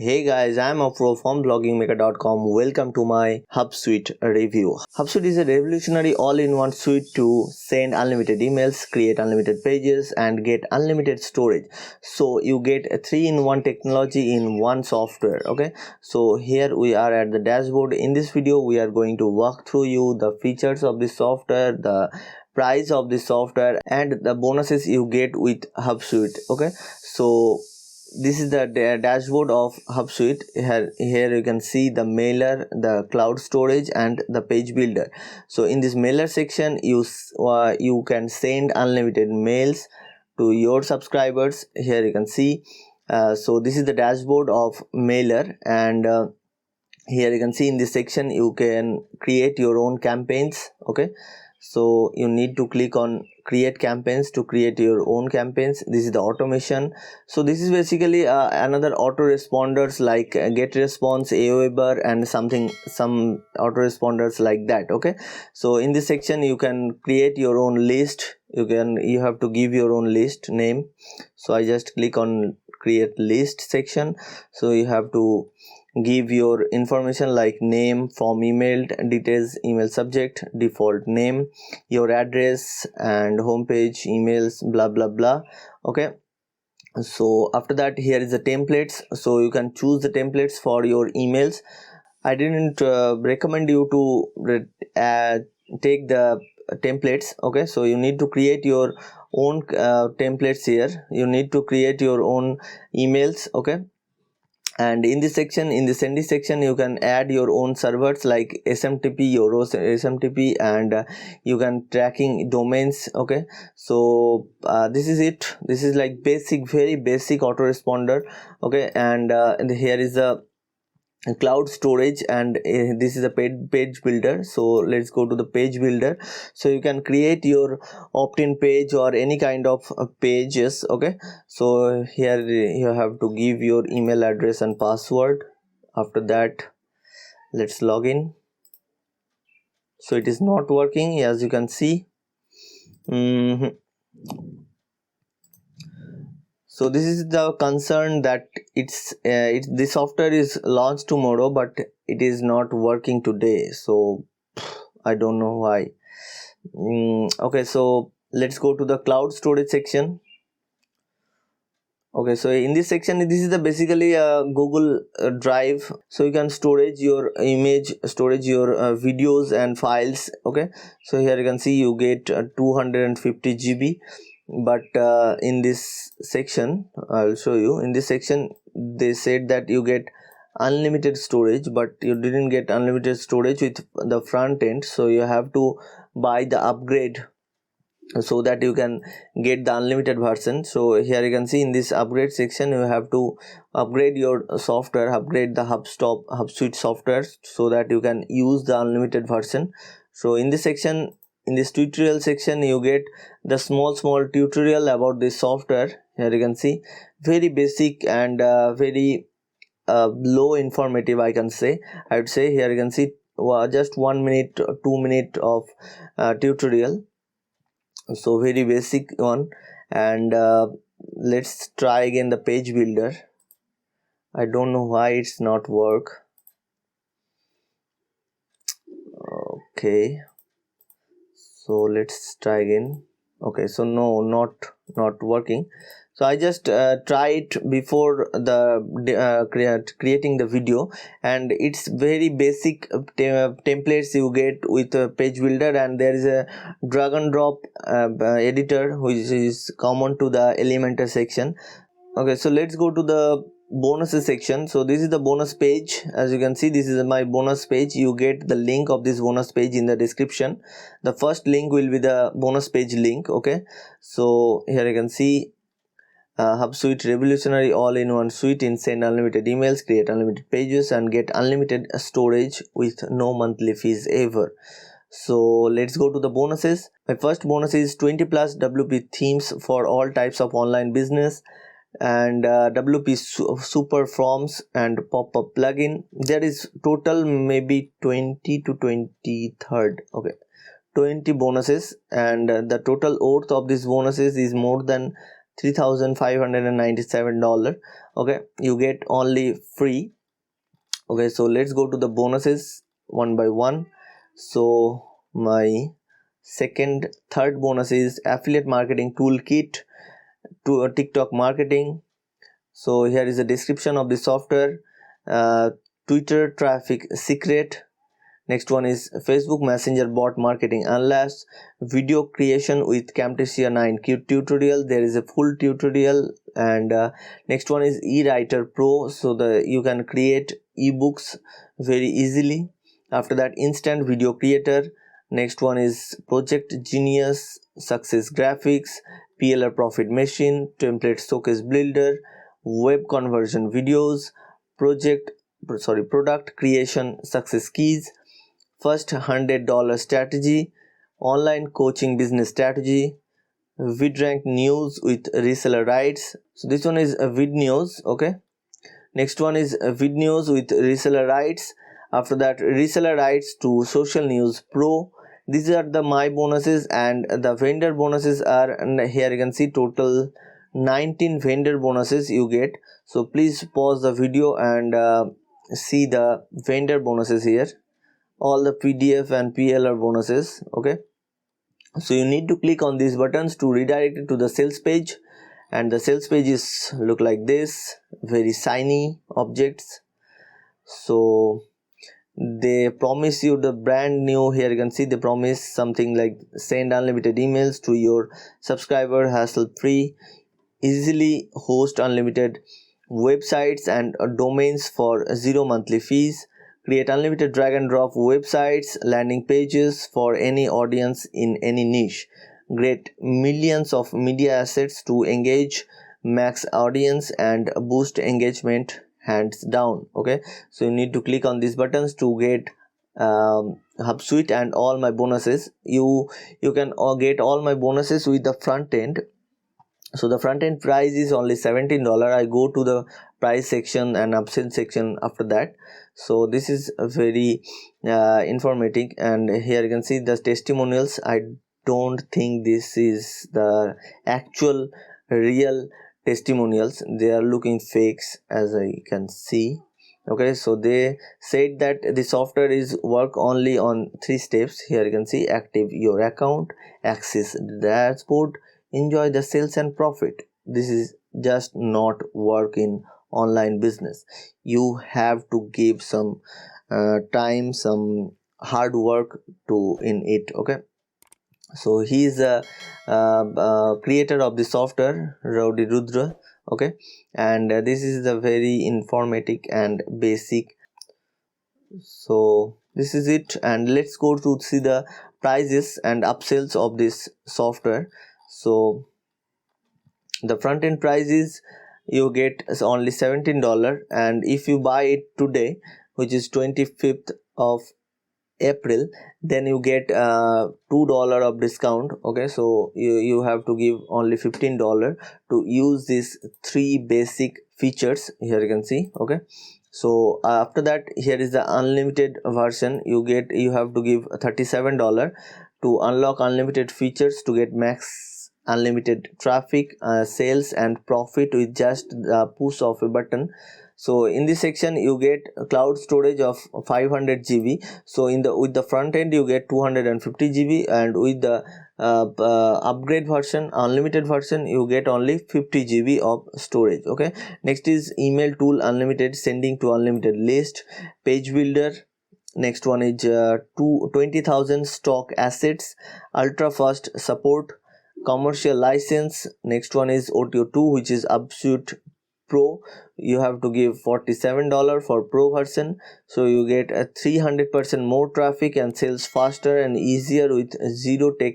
Hey guys, I'm Apurba from bloggingmaker.com. Welcome to my Hubsuite review. Hubsuite is a revolutionary all-in-one suite to send unlimited emails, create unlimited pages, and get unlimited storage. So you get a 3-in-1 technology in one software. Okay, so here we are at the dashboard. In this video, we are going to walk through you the features of this software, the price of this software, and the bonuses you get with Hubsuite. Okay, so this is the dashboard of Hubsuite. Here you can see the mailer, the cloud storage, and the page builder. So in this mailer section, you can send unlimited mails to your subscribers. Here you can see. So this is the dashboard of mailer, and here you can see in this section you can create your own campaigns. Okay, so you need to click on create campaigns to create your own campaigns. This is the automation. So this is basically another autoresponders like GetResponse, Aweber, and some autoresponders like that. Okay, so in this section you can create your own list. You have to give your own list name. So I just click on create list section. So you have to give your information like name, form emailed, details, email subject, default name, your address, and homepage, emails, blah blah blah. Okay, so after that, here is the templates. So you can choose the templates for your emails. I didn't recommend you to take the templates. Okay, so you need to create your own templates. Here you need to create your own emails. Okay, and in this section, in the sending section, you can add your own servers like SMTP, your own SMTP, and you can tracking domains. Okay, so this is it. This is like very basic autoresponder. Okay, and here is the cloud storage, and this is a page builder. So let's go to the page builder. So you can create your opt-in page or any kind of pages. Okay, so here you have to give your email address and password. After that, let's log in. So it is not working, as you can see. So this is the concern that this software is launched tomorrow, but it is not working today. So I don't know why. Okay, so let's go to the cloud storage section. Okay, so in this section, this is the basically Google Drive. So you can storage your image, storage your videos and files. Okay, so here you can see you get 250 GB. But in this section, I'll show you. In this section, they said that you get unlimited storage, but you didn't get unlimited storage with the front end. So you have to buy the upgrade so that you can get the unlimited version. So here you can see in this upgrade section, you have to upgrade your software, upgrade the Hubsuite software so that you can use the unlimited version. So in this section, in this tutorial section, you get the small tutorial about this software. Here you can see very basic and very low informative, I can say. I would say here you can see just 1 minute 2 minute of tutorial. So very basic one. And let's try again the page builder. I don't know why it's not work. Okay, so let's try again. Okay, so no, not working. So I just try it before the creating the video, and it's very basic templates you get with a page builder, and there is a drag and drop editor which is common to the Elementor section. Okay, so let's go to the bonuses section. So this is the bonus page. As you can see, this is my bonus page. You get the link of this bonus page in the description. The first link will be the bonus page link. Okay, so here you can see Hubsuite revolutionary all-in-one suite in send unlimited emails, create unlimited pages, and get unlimited storage with no monthly fees ever. So let's go to the bonuses. My first bonus is 20 plus WP themes for all types of online business, and WP super forms and pop-up plugin. There is total maybe 20 to 23rd. Okay, 20 bonuses, and the total worth of these bonuses is more than $3,597. Okay, you get only free. Okay, so let's go to the bonuses one by one. So my third bonus is affiliate marketing toolkit to TikTok marketing. So here is a description of the software. Twitter traffic secret. Next one is Facebook Messenger bot marketing unless video creation with Camtasia 9 tutorial. There is a full tutorial. And next one is eWriter Pro, so you can create ebooks very easily. After that, instant video creator. Next one is Project Genius, Success Graphics, PLR Profit Machine, Template Showcase Builder, Web Conversion Videos, Product Creation Success Keys, First $100 Strategy, Online Coaching Business Strategy, VidRank News with Reseller Rights. So this one is a Vid News. Okay, next one is a Vid News with Reseller Rights. After that, Reseller Rights to Social News Pro. These are the my bonuses, and the vendor bonuses are, and here you can see total 19 vendor bonuses you get. So please pause the video and see the vendor bonuses here, all the PDF and PLR bonuses. Okay, so you need to click on these buttons to redirect it to the sales page, and the sales page is look like this, very shiny objects. So they promise you the brand new, here you can see they promise something like send unlimited emails to your subscriber, hassle free, easily host unlimited websites and domains for 0 monthly fees, create unlimited drag and drop websites, landing pages for any audience in any niche, create millions of media assets to engage max audience and boost engagement hands down. Okay, so you need to click on these buttons to get Hubsuite and all my bonuses. You can get all my bonuses with the front end. So the front end price is only $17. I go to the price section and upsell section after that. So this is a very informative, and here you can see the testimonials. I don't think this is the actual real testimonials, they are looking fakes as I can see. Okay, so they said that the software is work only on 3 steps. Here you can see active your account, access the dashboard, enjoy the sales and profit. This is just not work in online business. You have to give some time, some hard work to in it. Okay, so he is a creator of the software, Rowdy Rudra. Okay, and this is the very informative and basic. So this is it, and let's go to see the prices and upsells of this software. So the front end price is you get only $17, and if you buy it today, which is 25th of April, then you get $2 of discount. Okay, so you have to give only $15 to use these 3 basic features. Here you can see. Okay, so after that, here is the unlimited version. You have to give $37 to unlock unlimited features to get max unlimited traffic, sales and profit with just the push of a button. So in this section you get cloud storage of 500 GB. So with the front end you get 250 GB, and with the upgrade version, unlimited version, you get only 50 GB of storage. Okay, next is email tool unlimited, sending to unlimited list, page builder. Next one is 20,000 stock assets, ultra fast support, commercial license. Next one is OTO2, which is Hubsuite Pro. You have to give $47 for Pro version, so you get a 300% more traffic and sales faster and easier with zero tech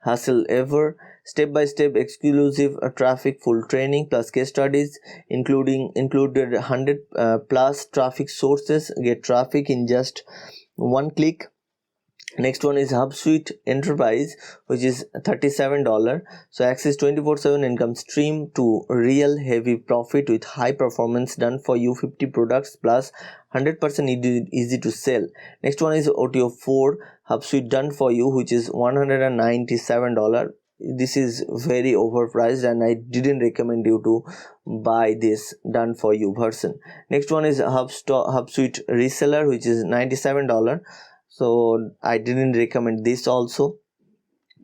hassle ever. Step-by-step exclusive traffic, full training plus case studies, included 100 plus traffic sources. Get traffic in just one click. Next one is Hubsuite Enterprise, which is $37. So access 24/7 income stream to real heavy profit with high performance, done for you 50 products plus 100% easy to sell. Next one is OTO4 Hubsuite done for you, which is $197. this is very overpriced and I didn't recommend you to buy this done for you version. Next one is Hubsuite reseller, which is $97. So I didn't recommend this also.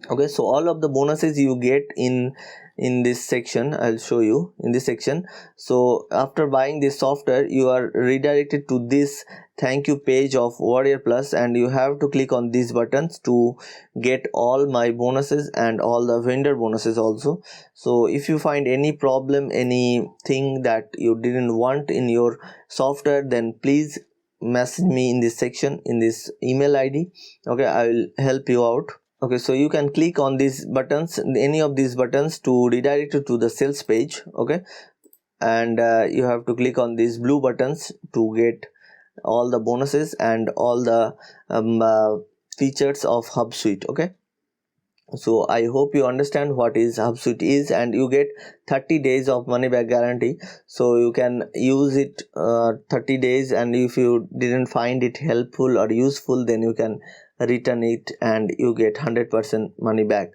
Okay, so all of the bonuses you get in this section, I'll show you in this section. So after buying this software, you are redirected to this thank you page of Warrior Plus, and you have to click on these buttons to get all my bonuses and all the vendor bonuses also. So if you find any problem, anything that you didn't want in your software, then please message me in this section, in this email ID. Okay, I will help you out. Okay, so you can click on these buttons, any of these buttons, to redirect you to the sales page. Okay, and you have to click on these blue buttons to get all the bonuses and all the features of Hubsuite. Okay, so I hope you understand what is Hubsuite is, and you get 30 days of money back guarantee. So you can use it 30 days, and if you didn't find it helpful or useful, then you can return it and you get 100% money back.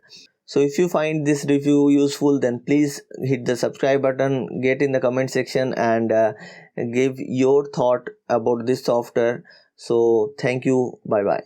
So if you find this review useful, then please hit the subscribe button, get in the comment section, and give your thought about this software. So thank you, bye bye.